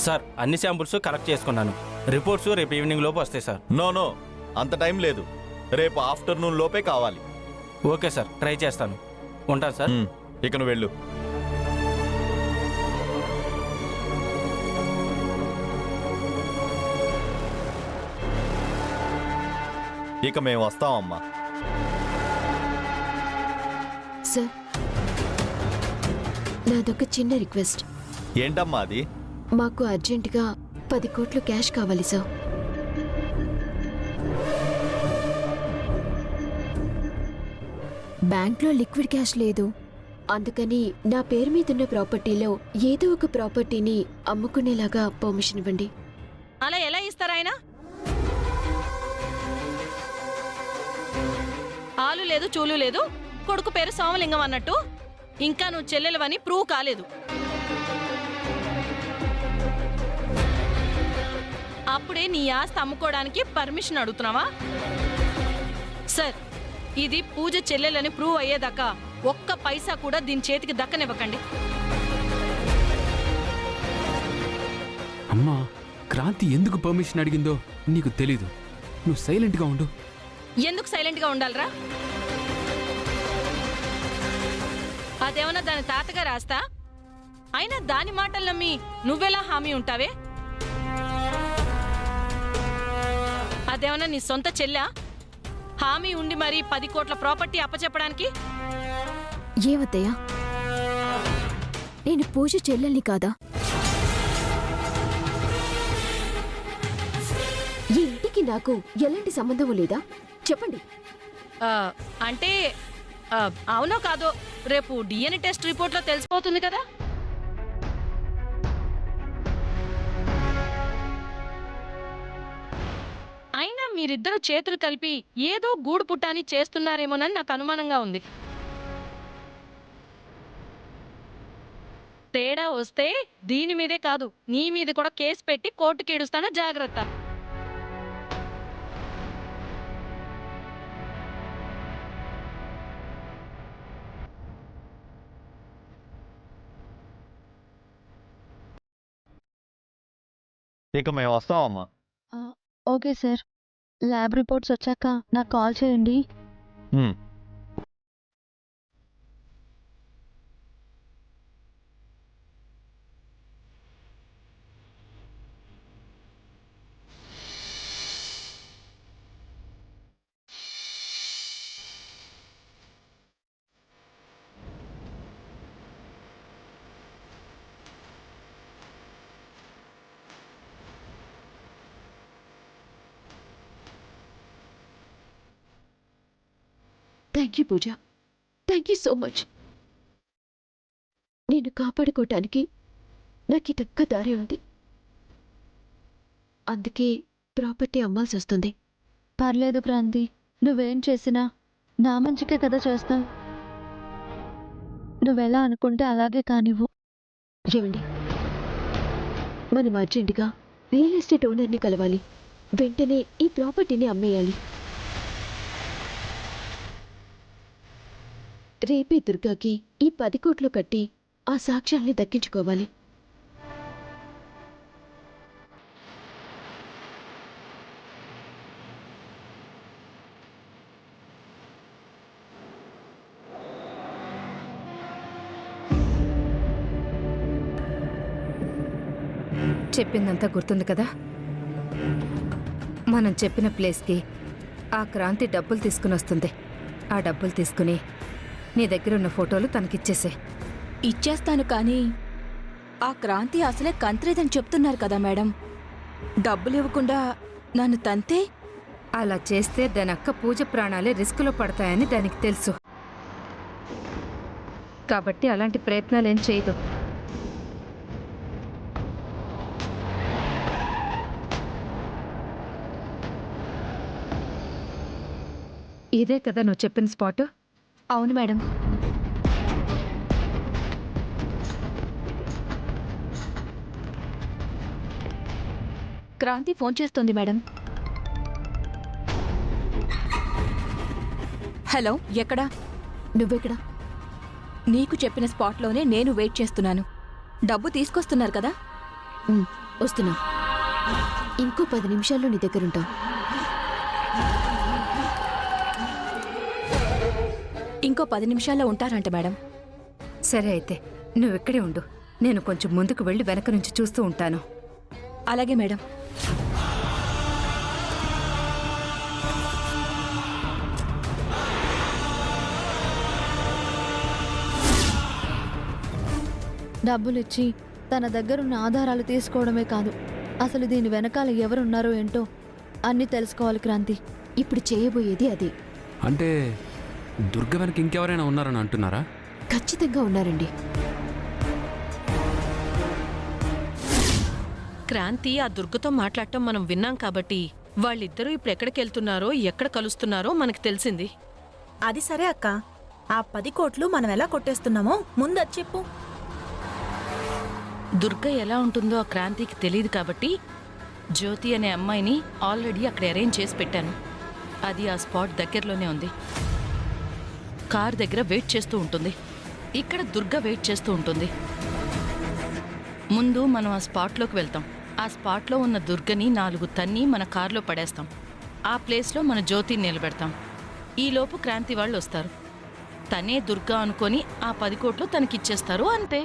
Sir అన్ని samples collect చేసుకున్నాను. Reports రేపు ఈవినింగ్ లోపు వస్తాయి సార్. నో అంత టైం లేదు, రేపు ఆఫ్టర్నూన్ లోపే కావాలి. ఓకే సార్, ట్రై చేస్తాను. ఉంటాను సార్. ఇక నువ్వు వెళ్ళు. ఇక మేము వస్తామమ్మా. సార్, నాదొక చిన్న రిక్వెస్ట్. ఏంటమ్మా అది? మాకు అర్జెంటుగా 10 కోట్లు క్యాష్ కావాలి సార్. బ్యాంక్లో లిక్విడ్ క్యాష్ లేదు, అందుకని నా పేరు మీదున్న ప్రాపర్టీలో ఏదో ఒక ప్రాపర్టీని అమ్ముకునేలాగా పర్మిషన్ ఇవ్వండి. అలా ఎలా ఇస్తారా ఆయన? ఆలు లేదు చూలు లేదు, కొడుకు పేరు సోమలింగం అన్నట్టు ఇంకా నువ్వు చెల్లెలవని ప్రూవ్ కాలేదు. అప్పుడే నీ ఆస్తి అమ్ముకోవడానికి పర్మిషన్ అడుగుతున్నావా? సార్, ఇది పూజ చెల్లెలని ప్రూవ్ అయ్యేదాకా ఒక్క పైసా కూడా దీని చేతికి దక్కనివ్వకండి. అమ్మా, క్రాంతి ఎందుకు పర్మిషన్ అడిగిందో నీకు తెలీదు. నువ్వు సైలెంట్గా ఉండు. ఎందుకు సైలెంట్గా ఉండాలరా? అదేమన్నా దాని తాతగా రాస్తా? అయినా దాని మాటలు నమ్మి నువ్వెలా హామీ ఉంటావే? అదేమన్నా నీ సొంత చెల్లా? హామీ ఉండి మరి 10 కోట్ల ప్రాపర్టీ అప్పచెప్పడానికి? ఏమత్తయ్యా, నేను పూజ చెల్లెల్ని కాదా? ఈ ఇంటికి నాకు ఎలాంటి సంబంధం లేదా? చెప్పండి. అంటే అవునో కాదో రేపు డిఎన్ఏ టెస్ట్ రిపోర్ట్లో తెలిసిపోతుంది కదా. అయినా మీరిద్దరు చేతులు కలిపి ఏదో గూడు పుట్టాని చేస్తున్నారేమోనని నాకు అనుమానంగా ఉంది. తేడా వస్తే దీని మీదే కాదు, నీ మీద కూడా కేసు పెట్టి కోర్టుకి ఏడుస్తానో జాగ్రత్త. ఇక మేము వస్తామమ్మా. ఓకే సార్, ల్యాబ్ రిపోర్ట్స్ వచ్చాక నాకు కాల్ చేయండి. Thank you Pooja, thank you so much. నేను కాపాడుకోవటానికి నాకు ఇదొక్క దారి ఉంది, అందుకే ప్రాపర్టీ అమ్మాల్సి వస్తుంది. పర్లేదు క్రాంతి, నువ్వేం చేసినా నా మంచికే కదా చేస్తావు. నువ్వెలా అనుకుంటే అలాగే కానివ్వు. ఏమండి, మనం అర్జెంటుగా రియల్ ఎస్టేట్ ఓనర్ని కలవాలి. వెంటనే ఈ ప్రాపర్టీని అమ్మేయాలి. రేపే దుర్గాకి ఈ 10 కోట్లు కట్టి ఆ సాక్ష్యాల్ని దక్కించుకోవాలి. చెప్పిందంతా గుర్తుంది కదా? మనం చెప్పిన ప్లేస్కి ఆ క్రాంతి డబ్బులు తీసుకుని వస్తుంది. ఆ డబ్బులు తీసుకుని నీ దగ్గర ఉన్న ఫోటోలు తనకిచ్చేసే. ఇచ్చేస్తాను, కానీ ఆ క్రాంతి అసలే కంత్రేదని చెప్తున్నారు కదా మేడం. డబ్బులు ఇవ్వకుండా నన్ను తంతే? అలా చేస్తే దాని అక్క పూజ ప్రాణాలే రిస్కులో పడతాయని దానికి తెలుసు. కాబట్టి అలాంటి ప్రయత్నాలేం చేయదు. ఇదే కదా నువ్వు చెప్పిన స్పాటు? అవును మేడం. క్రాంతి ఫోన్ చేస్తుంది మేడం. హలో, ఎక్కడా? నువ్వెక్కడా? నీకు చెప్పిన స్పాట్లోనే నేను వెయిట్ చేస్తున్నాను. డబ్బు తీసుకొస్తున్నారు కదా? వస్తున్నా. ఇంకో 10 నిమిషాల్లో నీ దగ్గరుంటాం. ఇంకో 10 నిమిషాల్లో ఉంటారంట మేడం. సరే అయితే నువ్విక్కడే ఉండు. నేను కొంచెం ముందుకు వెళ్ళి వెనక నుంచి చూస్తూ ఉంటాను. అలాగే మేడం. డబ్బులిచ్చి తన దగ్గరున్న ఆధారాలు తీసుకోవడమే కాదు, అసలు దీని వెనకాల ఎవరున్నారో ఏంటో అన్నీ తెలుసుకోవాలి క్రాంతి. ఇప్పుడు చేయబోయేది అదే. అంటే దుర్గ వెనక ఇంకెవరైనా ఉన్నారని అంటున్నారా? ఖచ్చితంగా ఉన్నారండి. క్రాంతి ఆ దుర్గతో మాట్లాడటం మనం విన్నాం కాబట్టి వాళ్ళిద్దరూ ఇప్పుడు ఎక్కడికి వెళ్తున్నారో ఎక్కడ కలుస్తున్నారో మనకు తెలిసింది. అది సరే అక్క, ఆ 10 కోట్లు మనం ఎలా కొట్టేస్తున్నామో ముందు అది చెప్పు. దుర్గ ఎలా ఉంటుందో ఆ క్రాంతికి తెలియదు కాబట్టి జ్యోతి అనే అమ్మాయిని ఆల్రెడీ అక్కడ అరేంజ్ చేసి పెట్టాను. అది ఆ స్పాట్ దగ్గరలోనే ఉంది. కార్ దగ్గర వెయిట్ చేస్తూ ఉంటుంది. ఇక్కడ దుర్గ వెయిట్ చేస్తూ ఉంటుంది. ముందు మనం ఆ స్పాట్లోకి వెళ్తాం. ఆ స్పాట్లో ఉన్న దుర్గని 4 తన్ని మన కార్లో పడేస్తాం. ఆ ప్లేస్లో మన జ్యోతిని నిలబెడతాం. ఈలోపు క్రాంతి వాళ్ళు వస్తారు. తనే దుర్గ అనుకొని ఆ 10 కోట్లు తనకిచ్చేస్తారు, అంతే.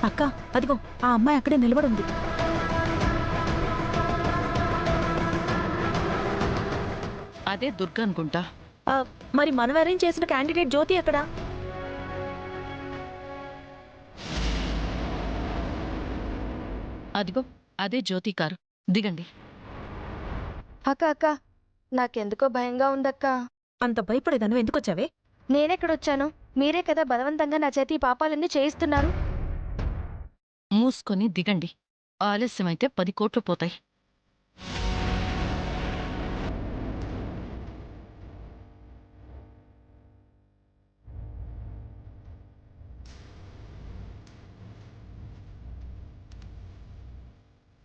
అక్క, అదిగో ఆ అమ్మాయి అక్కడే నిలబడి ఉంది. అదే దుర్గ అనుకుంటా. మరి మనం అరేంజ్ చేసిన క్యాండిడేట్ జ్యోతి ఎక్కడా? అదిగో అదే జ్యోతి కారు. దిగండి. అక్క అక్క, నాకెందుకో భయంగా ఉందక్క. అంత భయపడేదాన్ని ఎందుకు వచ్చావే? నేనెక్కడొచ్చాను? మీరే కదా బలవంతంగా నా చేతి ఈ పాపాలన్నీ చేయిస్తున్నారు. మూసుకొని దిగండి. ఆలస్యమైతే 10 కోట్లు పోతాయి.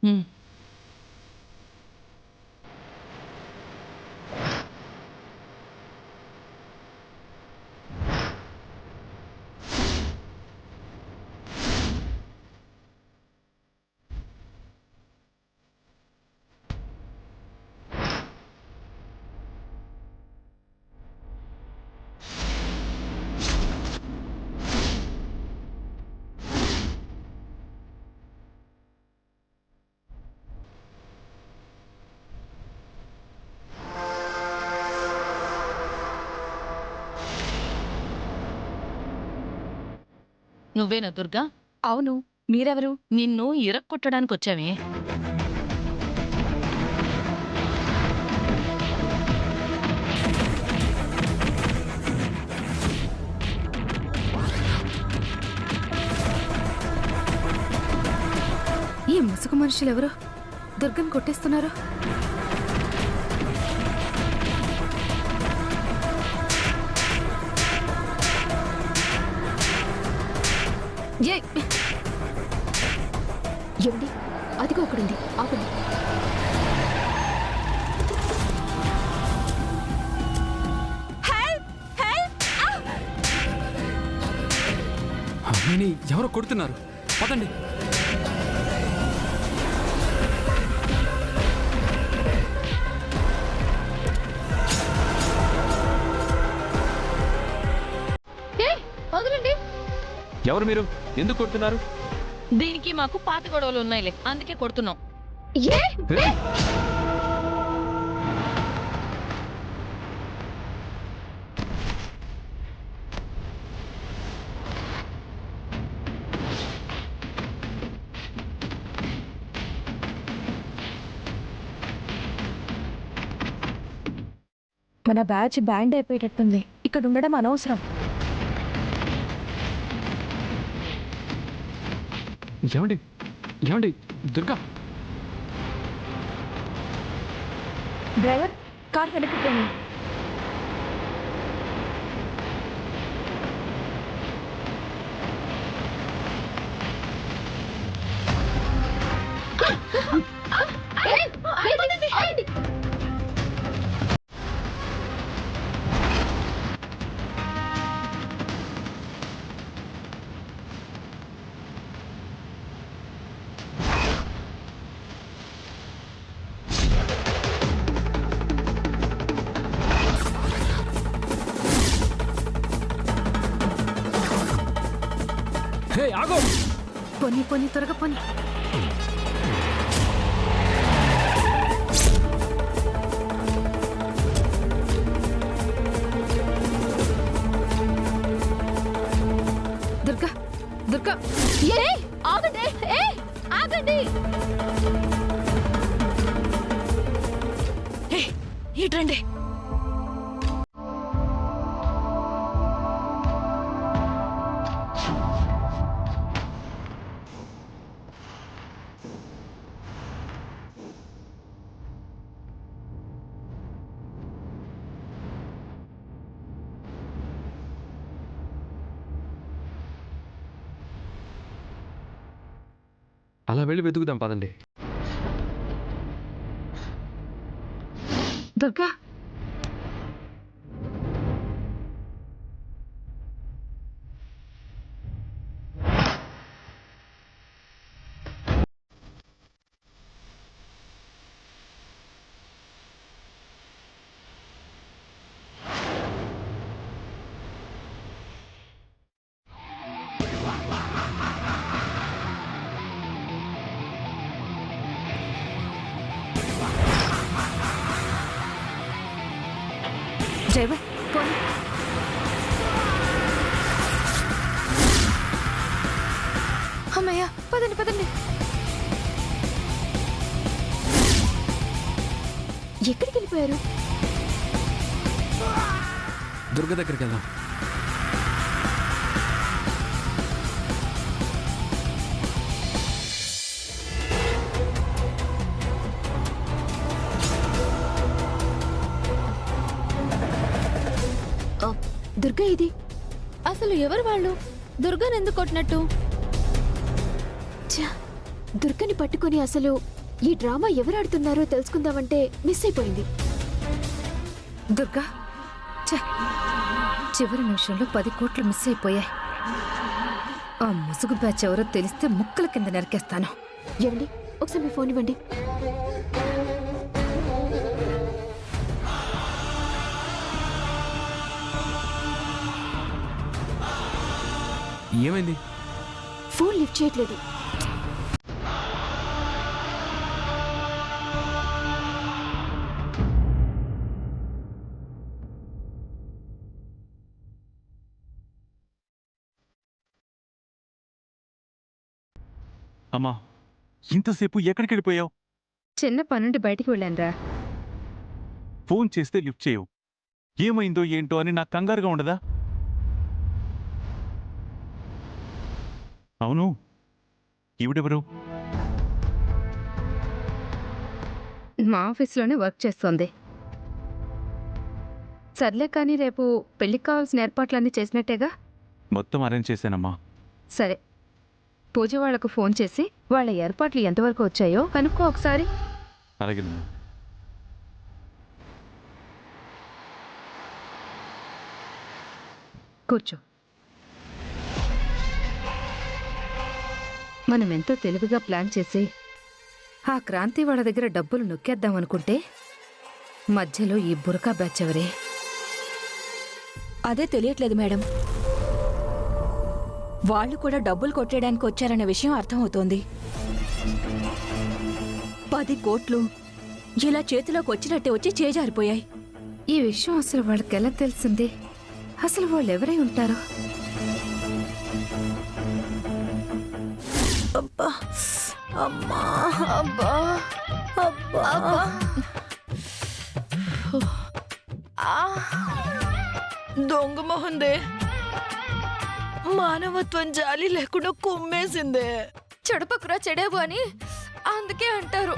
హ్మ్. నువ్వేనా దుర్గా? అవును, మీరెవరు? నిన్ను ఇరక్కొట్టడానికి వచ్చావే. ఈ ముసుగు మనుషులెవరు దుర్గని కొట్టేస్తున్నారు? ఏమండి, అదిగో అక్కడుంది. ఆపండి. అమ్మాయిని ఎవరో కొడుతున్నారు. పదండి. ఎవరు మీరు? ఎందుకు కొడుతున్నారు? దీనికి మాకు పాత గొడవలు ఉన్నాయిలే, అందుకే కొడుతున్నాం. మన బ్యాచ్ బ్యాండ్ అయిపోయేటట్టుంది. ఇక్కడ ఉండడం అనవసరం. ఏమండి ఏమండి దుర్గా, డ్రైవర్, కార్ వెనక్కి పోయింది. హే ఆగో. పోనీ పోనీ, త్వరగా పోనీ. దుర్గా, దుర్గా, ఆగండి! ఆగండి! ఇట్రండి. అలా వెళ్ళి వెతుకుదాం పదండి. దుర్గా, డ్రైవర్, పోనీ. అమ్మయ్య, పదండి పదండి. ఎక్కడికి వెళ్ళిపోయారు? దుర్గా దగ్గరికి వెళ్దాం. దుర్గా, ఇది అసలు ఎవరు వాళ్ళు? దుర్గాని ఎందుకు కొట్టినట్టు? ఛ! దుర్గని పట్టుకొని అసలు ఈ డ్రామా ఎవరు ఆడుతున్నారో తెలుసుకుందామంటే మిస్ అయిపోయింది. దుర్గా, ఛ! చివరి నిమిషంలో 10 కోట్లు మిస్ అయిపోయాయి. ఆ ముసుగు బ్యాచ్ ఎవరో తెలిస్తే ముక్కల కింద నరికేస్తాను. ఏమండి, ఒకసారి మీ ఫోన్ ఇవ్వండి. ఏమైంది? ఫోన్ లిఫ్ట్ చేయట్లేదు. అమ్మా, ఇంతసేపు ఎక్కడికి వెళ్ళిపోయావు? చిన్న పనుండి బయటికి వెళ్ళానురా. ఫోన్ చేస్తే లిఫ్ట్ చేయవు. ఏమైందో ఏంటో అని నాకు కంగారుగా ఉండదా? అవును, ఈవిడెవరు? మా ఆఫీస్లోనే వర్క్ చేస్తోంది. సర్లే కానీ రేపు పెళ్ళికి కావాల్సిన ఏర్పాట్లన్నీ చేసినట్టేగా? మొత్తం అరేంజ్ చేశానమ్మా. సరే, పూజ వాళ్లకు ఫోన్ చేసి వాళ్ళ ఏర్పాట్లు ఎంతవరకు వచ్చాయో కనుక్కో ఒకసారి. అలాగే. కూర్చో. మనం ఎంతో తెలివిగా ప్లాన్ చేసి ఆ క్రాంతి వాళ్ళ దగ్గర డబ్బులు నొక్కేద్దాం అనుకుంటే మధ్యలో ఈ బురకా బ్యాచ్ ఎవరే? అదే తెలియట్లేదు మేడం. వాళ్ళు కూడా డబ్బులు కొట్టేయడానికి వచ్చారన్న విషయం అర్థమవుతోంది. 10 కోట్లు ఇలా చేతిలోకి వచ్చినట్టే వచ్చి చేజారిపోయాయి. ఈ విషయం అసలు వాళ్ళకి ఎలా తెలిసింది? అసలు వాళ్ళు ఎవరై ఉంటారు? అబ్బా, అమ్మా, అబ్బా, అబ్బా, దొంగ మొహందే మానవత్వం జాలి లేకుండా కుమ్మేసిందే. చెడపకురా చెడేవు అని అందుకే అంటారు.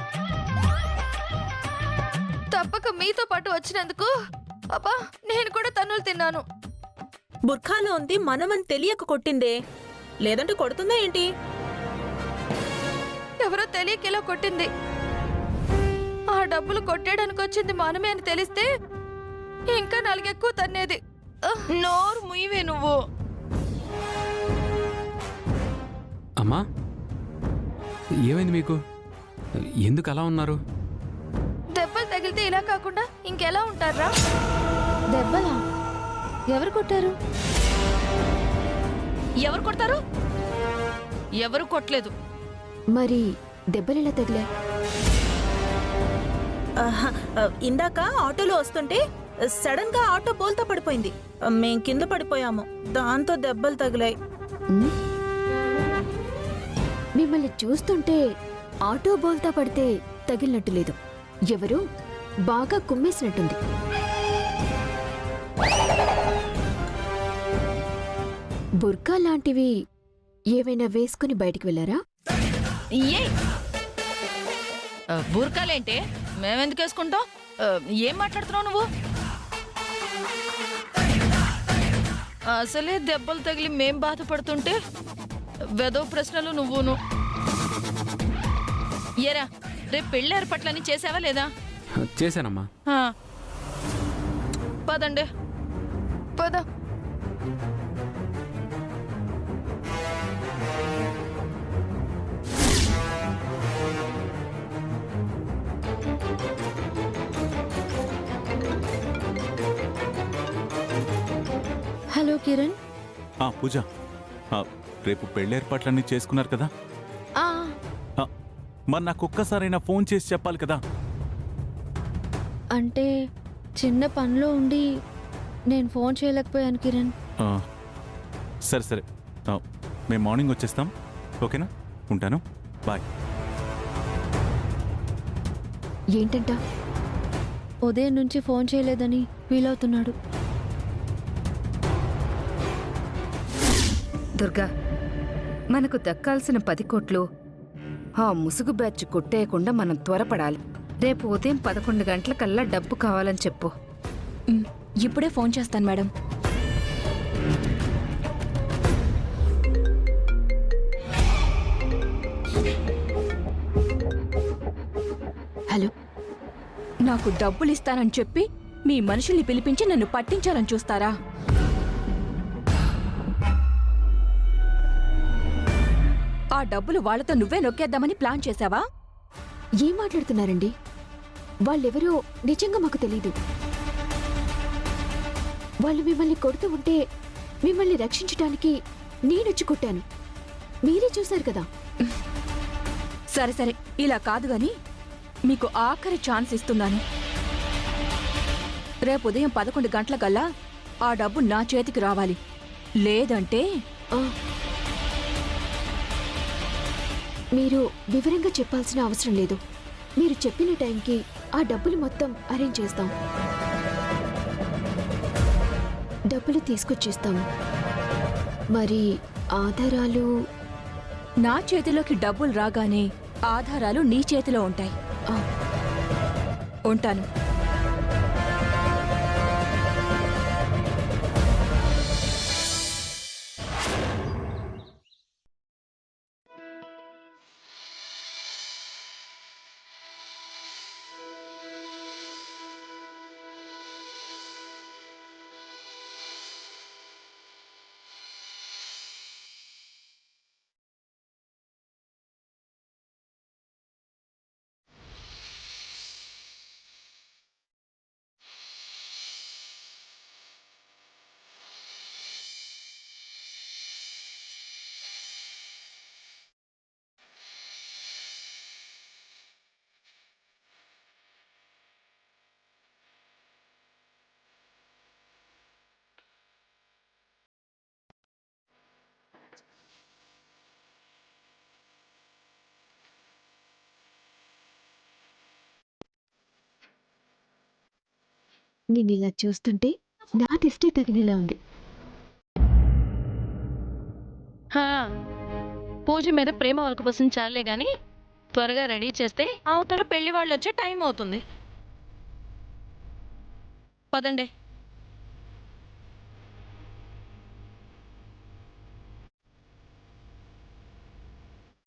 తప్పక మీతో పాటు వచ్చినందుకు అబ్బా నేను కూడా తన్నులు తిన్నాను. బుర్ఖాలో ఉంది మనమని తెలియక కొట్టిందే, లేదంటే కొడుతుందా ఏంటి? ఎవరో తెలియక ఇలా కొట్టింది. ఆ డబ్బులు కొట్టేయడానికి వచ్చింది మనమే అని తెలిస్తే ఇంకా నాలుగెక్కువ తన్నేది. నోరు ముయ్యవే నువ్వు. అమ్మా ఏమైంది మీకు? ఎందుకు అలా ఉన్నారు? దెబ్బలు తగిలితే ఇలా కాకుండా ఇంకెలా ఉంటారా? దెబ్బలా? ఎవరు కొట్టారు? ఎవరు కొడతారు? ఎవరు కొట్టలేదు. మరి దెబ్బలెలా తగిలే? ఇందాక ఆటోలో వస్తుంటే సడన్ గా ఆటో బోల్తా పడిపోయింది. మేం కింద పడిపోయాము, దాంతో దెబ్బలు తగిలాయి. మిమ్మల్ని చూస్తుంటే ఆటో బోల్తా పడితే తగిలినట్టు లేదు, ఎవరు బాగా కుమ్మేసినట్టుంది. బుర్కా లాంటివి ఏవైనా వేసుకుని బయటికి వెళ్ళారా? బూర్కాలేంటే మేమెందుకు వేసుకుంటాం? ఏం మాట్లాడుతున్నావు నువ్వు? అసలే దెబ్బలు తగిలి మేం బాధపడుతుంటే వెదో ప్రశ్నలు నువ్వును. ఏరా రేపు పెళ్లి ఏర్పాట్లని చేసావా లేదా? చేశానమ్మా. పదండి. పద. హలో కిరణ్. పూజ, రేపు పెళ్లి ఏర్పాట్లన్నీ చేసుకున్నారు కదా? మరి నాకు ఒక్కసారైనా ఫోన్ చేసి చెప్పాలి కదా? అంటే చిన్న పనిలో ఉండి నేను ఫోన్ చేయలేకపోయాను కిరణ్. సరే సరే, మేము మార్నింగ్ వచ్చేస్తాం. ఓకేనా? ఉంటాను. బాయ్. ఏంటంట? ఉదయం నుంచి ఫోన్ చేయలేదని ఫీల్ అవుతున్నాడు. దుర్గా, మనకు దక్కాల్సిన 10 కోట్లు ఆ ముసుగు బ్యాచ్ కొట్టేయకుండా మనం త్వరపడాలి. రేపు ఉదయం 11 గంటలకల్లా డబ్బు కావాలని చెప్పు. ఇప్పుడే ఫోన్ చేస్తాను మేడం. హలో. నాకు డబ్బులు ఇస్తానని చెప్పి మీ మనుషుల్ని పిలిపించి నన్ను పట్టించాలని చూస్తారా? ఆ డబ్బులు వాళ్లతో నువ్వే నొక్కేద్దామని ప్లాన్ చేశావా? ఏం మాట్లాడుతున్నారండి? వాళ్ళెవరో నిజంగా మాకు తెలీదు. వాళ్ళు మిమ్మల్ని కొడుతూ ఉంటే మిమ్మల్ని రక్షించడానికి నేనొచ్చి కొట్టాను. మీరే చూశారు కదా. సరే సరే, ఇలా కాదు గాని మీకు ఆఖరి ఛాన్స్ ఇస్తున్నాను. రేపు ఉదయం 11 గంటలకల్లా ఆ డబ్బు నా చేతికి రావాలి. లేదంటే మీరు వివరంగా చెప్పాల్సిన అవసరం లేదు. మీరు చెప్పిన టైంకి ఆ డబ్బులు మొత్తం అరేంజ్ చేస్తాం. డబ్బులు తీసుకొచ్చేస్తాము. మరి ఆధారాలు? నా చేతిలోకి డబ్బులు రాగానే ఆధారాలు నీ చేతిలో ఉంటాయి. ఉంటాను. నేను ఇలా చూస్తుంటే నా దిష్టి తగిలేలా ఉంది. పూజ మీద ప్రేమ వలకపోసం చాలే గాని త్వరగా రెడీ చేస్తే అవతల పెళ్లి వాళ్ళు వచ్చే టైం అవుతుంది. పదండి.